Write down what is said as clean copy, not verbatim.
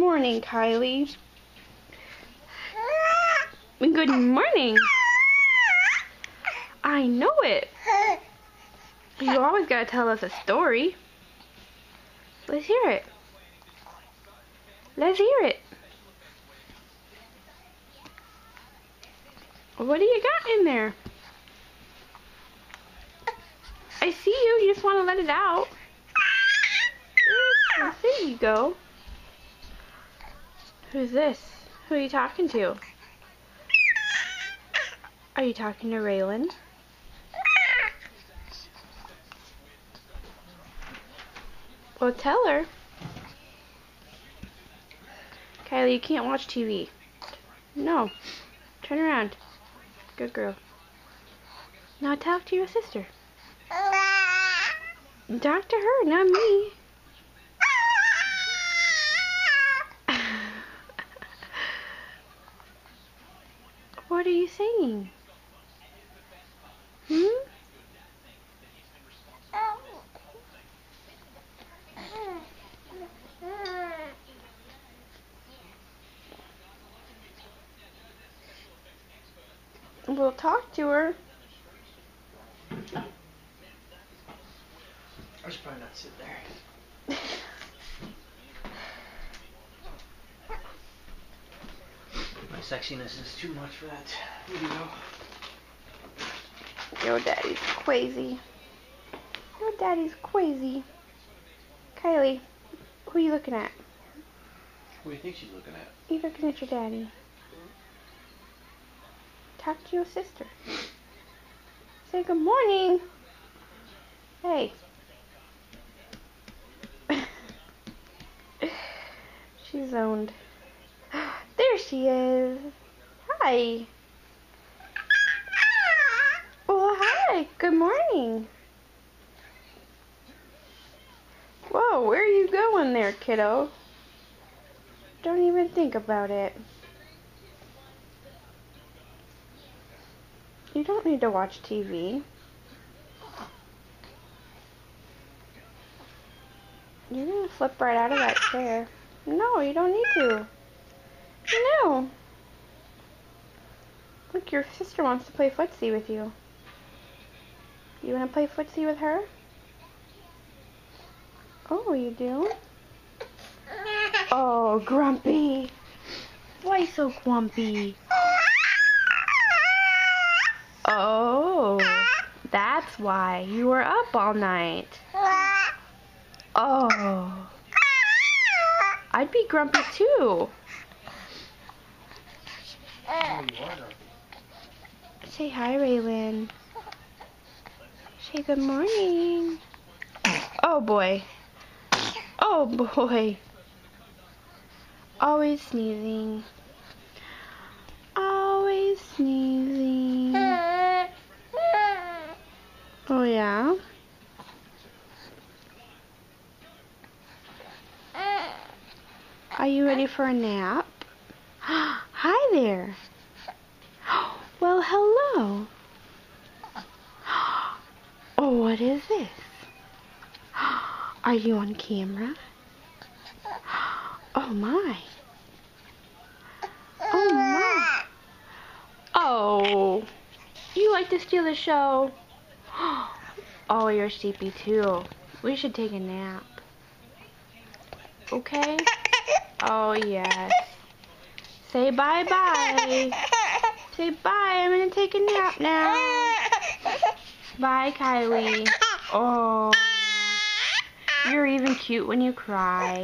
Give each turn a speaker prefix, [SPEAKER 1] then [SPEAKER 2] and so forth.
[SPEAKER 1] morning, Kylie. Good morning. I know it. You always gotta tell us a story. Let's hear it. Let's hear it. What do you got in there? I see you. You just want to let it out. There you go. Who's this? Who are you talking to? Are you talking to Raylan? Well, tell her. Kylie, you can't watch TV. No. Turn around. Good girl. Now talk to your sister. Talk to her, not me. What are you saying? We'll talk to her.
[SPEAKER 2] I should probably not sit there. My sexiness is too much for that video.
[SPEAKER 1] Your daddy's crazy. Your daddy's crazy. Kylie, who are you looking at?
[SPEAKER 2] Who do you think she's looking at?
[SPEAKER 1] You're looking at your daddy. Talk to your sister. Say good morning. Hey. She's zoned. There she is. Hi. Oh, hi. Good morning. Whoa, where are you going there, kiddo? Don't even think about it. You don't need to watch TV. You're gonna flip right out of that chair. No, you don't need to. No. Look, your sister wants to play footsie with you. You wanna play footsie with her? Oh, you do? Oh, grumpy. Why so grumpy? Oh, that's why you were up all night. Oh, I'd be grumpy too. Say hi, Raylan. Say good morning. Oh boy. Oh boy. Always sneezing. Always sneezing. Oh yeah? Are you ready for a nap? Hi there. Well, hello. Oh, what is this? Are you on camera? Oh my. Oh my. Oh, you like to steal the show? Oh, you're sleepy too. We should take a nap. Okay? Oh, yes. Say bye-bye. Say bye. I'm going to take a nap now. Bye, Kylie. Oh, you're even cute when you cry.